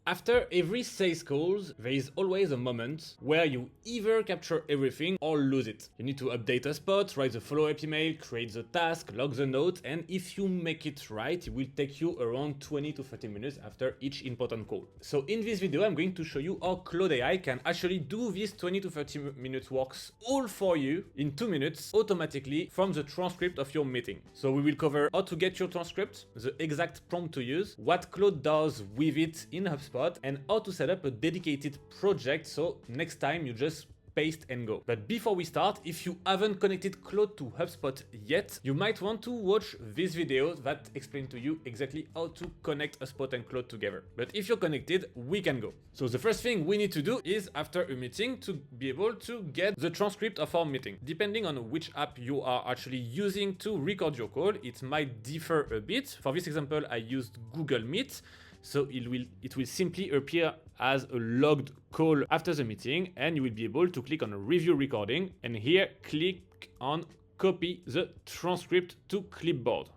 After every sales calls, there is always a moment where you either capture everything or lose it. You need to update a spot, write the follow-up email, create the task, log the note, and if you make it right, it will take you around 20 to 30 minutes after each important call. So in this video, I'm going to show you how Claude AI can actually do this 20 to 30 minutes works all for you in 2 minutes automatically from the transcript of your meeting. So we will cover how to get your transcript, the exact prompt to use, what Claude does with it in HubSpot, and how to set up a dedicated project so next time you just paste and go. But before we start, if you haven't connected Claude to HubSpot yet, you might want to watch this video that explains to you exactly how to connect HubSpot and Claude together. But if you're connected, we can go. So the first thing we need to do is after a meeting to be able to get the transcript of our meeting. Depending on which app you are actually using to record your call, it might differ a bit. For this example, I used Google Meet. So it will simply appear as a logged call after the meeting, and you will be able to click on review recording, and here click on copy the transcript to clipboard.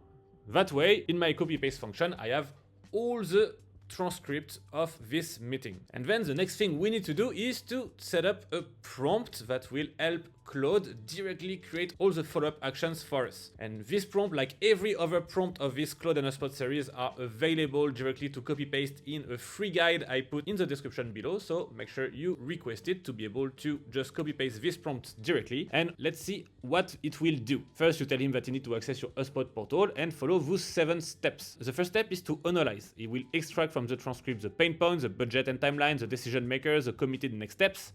That way, in my copy paste function, I have all the transcript of this meeting. And then the next thing we need to do is to set up a prompt that will help Claude directly create all the follow-up actions for us. And this prompt, like every other prompt of this Claude and HubSpot series, are available directly to copy paste in a free guide I put in the description below. So make sure you request it to be able to just copy paste this prompt directly. And let's see what it will do. First, you tell him that you need to access your HubSpot portal and follow those 7 steps. The first step is to analyze. It will extract from the transcript the pain points, the budget and timeline, the decision makers, the committed next steps.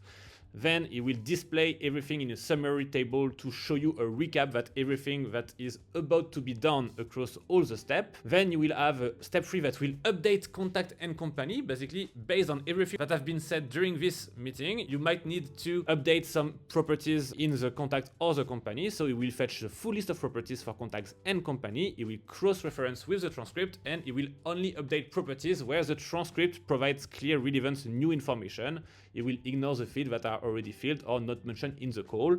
Then it will display everything in a summary table to show you a recap that everything that is about to be done across all the steps. Then you will have a step 3 that will update contact and company. Basically, based on everything that have been said during this meeting, you might need to update some properties in the contact or the company. So it will fetch the full list of properties for contacts and company. It will cross-reference with the transcript, and it will only update properties where the transcript provides clear, relevant, new information. It will ignore the fields that are already filled or not mentioned in the call,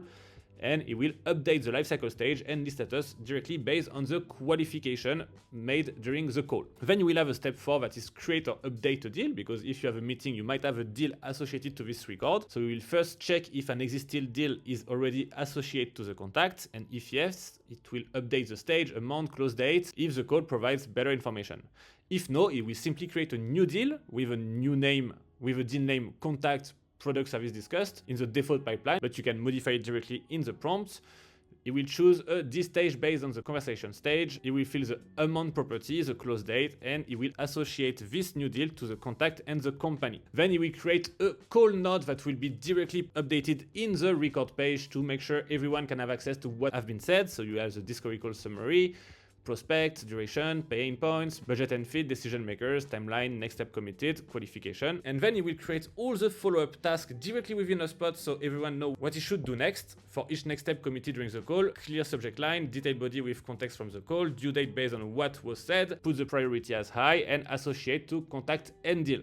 and it will update the lifecycle stage and the status directly based on the qualification made during the call. Then you will have a step 4 that is create or update a deal, because if you have a meeting, you might have a deal associated to this record. So we will first check if an existing deal is already associated to the contact, and if yes, it will update the stage, amount, close date, if the call provides better information. If no, it will simply create a new deal with a new name, with a deal name contact product service discussed in the default pipeline, but you can modify it directly in the prompt. It will choose a deal stage based on the conversation stage. It will fill the amount property, the close date, and it will associate this new deal to the contact and the company. Then it will create a call note that will be directly updated in the record page to make sure everyone can have access to what have been said. So you have the discovery call summary, prospect, duration, pain points, budget and fit, decision makers, timeline, next step committed, qualification. And then you will create all the follow-up tasks directly within HubSpot so everyone knows what he should do next. For each next step committed during the call, clear subject line, detailed body with context from the call, due date based on what was said, put the priority as high, and associate to contact and deal.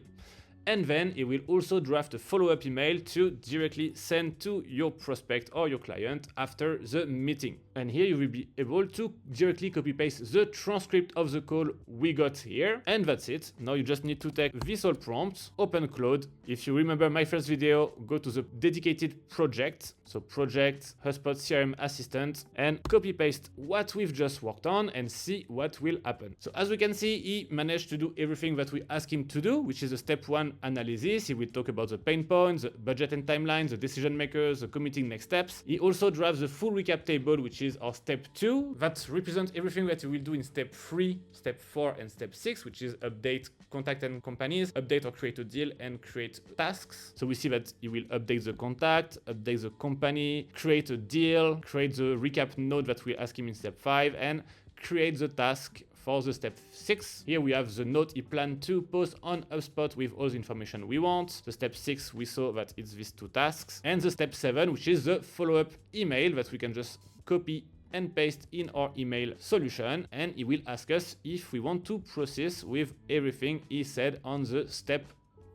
And then it will also draft a follow-up email to directly send to your prospect or your client after the meeting. And here you will be able to directly copy-paste the transcript of the call we got here. And that's it. Now you just need to take this whole prompt, open Claude. If you remember my first video, go to the dedicated project. So project, HubSpot CRM Assistant, and copy-paste what we've just worked on and see what will happen. So as we can see, he managed to do everything that we asked him to do, which is a step 1 analysis. He will talk about the pain points, the budget and timelines, the decision makers, the committing next steps. He also drafts the full recap table, which is our step 2, that represents everything that you will do in step 3, step 4, and step 6, which is update contact and companies, update or create a deal, and create tasks. So we see that he will update the contact, update the company, create a deal, create the recap note that we ask him in step 5, and create the task for the step 6. Here we have the note he planned to post on HubSpot with all the information we want. The step 6, we saw that it's these 2 tasks. And the step 7, which is the follow-up email that we can just copy and paste in our email solution, and it will ask us if we want to process with everything he said on the step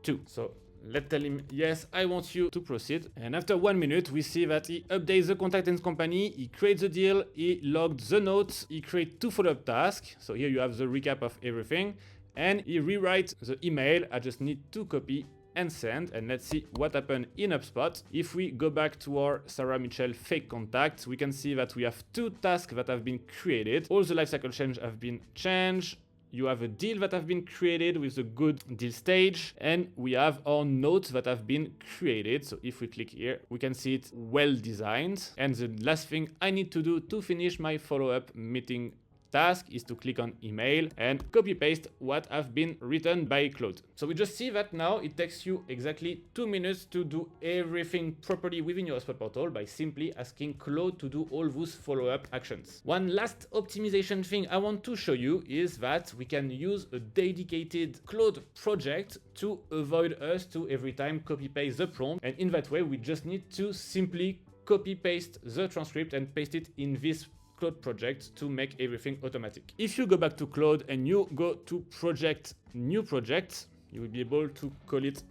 2. So let's tell him, yes, I want you to proceed. And after 1 minute, we see that he updates the contact and company, he creates the deal, he logged the notes, he creates 2 follow-up tasks. So here you have the recap of everything. and he rewrites the email. I just need to copy and send, and let's see what happened in HubSpot. If we go back to our Sarah Mitchell fake contact, we can see that we have 2 tasks that have been created. All the lifecycle change have been changed. You have a deal that have been created with the good deal stage, and we have our notes that have been created. So if we click here, we can see it well designed. And the last thing I need to do to finish my follow-up meeting task is to click on email and copy paste what have been written by Claude. So we just see that now it takes you exactly 2 minutes to do everything properly within your HubSpot portal by simply asking Claude to do all those follow-up actions. One last optimization thing I want to show you is that we can use a dedicated Claude project to avoid us to every time copy paste the prompt, and in that way we just need to simply copy paste the transcript and paste it in this Claude project to make everything automatic. If you go back to Claude and you go to project, new project, you will be able to call it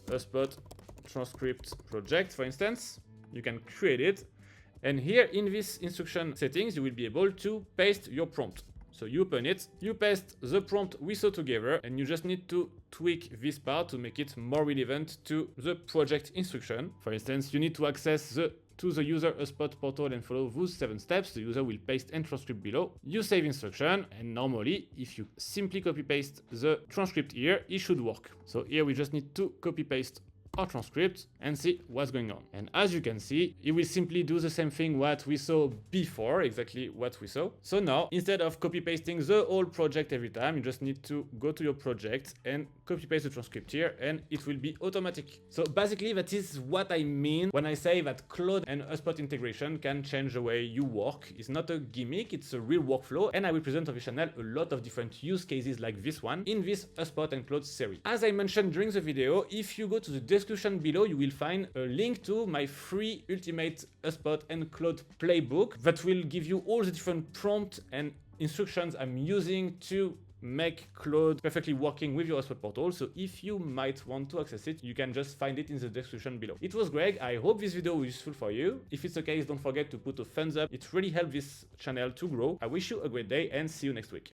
HubSpot transcript project, for instance. You can create it, and here in this instruction settings, you will be able to paste your prompt. So you open it, you paste the prompt we saw together, and you just need to tweak this part to make it more relevant to the project instruction. For instance, you need to access to the user HubSpot portal and follow those 7 steps. The user will paste and transcript below. You save instruction, and normally, if you simply copy paste the transcript here, it should work. So here we just need to copy paste our transcript and see what's going on. And as you can see, it will simply do the same thing what we saw before, exactly what we saw. So now, instead of copy pasting the whole project every time, you just need to go to your project and copy paste the transcript here, and it will be automatic. So basically, that is what I mean when I say that Claude and HubSpot integration can change the way you work. It's not a gimmick, it's a real workflow, and I will present on this channel a lot of different use cases like this one in this HubSpot and Claude series. As I mentioned during the video, if you go to the description below, you will find a link to my free ultimate HubSpot and Claude playbook that will give you all the different prompts and instructions I'm using to make Claude perfectly working with your HubSpot portal. So if you might want to access it, you can just find it in the description below. It was Greg. I hope this video was useful for you. If it's the case, don't forget to put a thumbs up. It really helps this channel to grow. I wish you a great day and see you next week.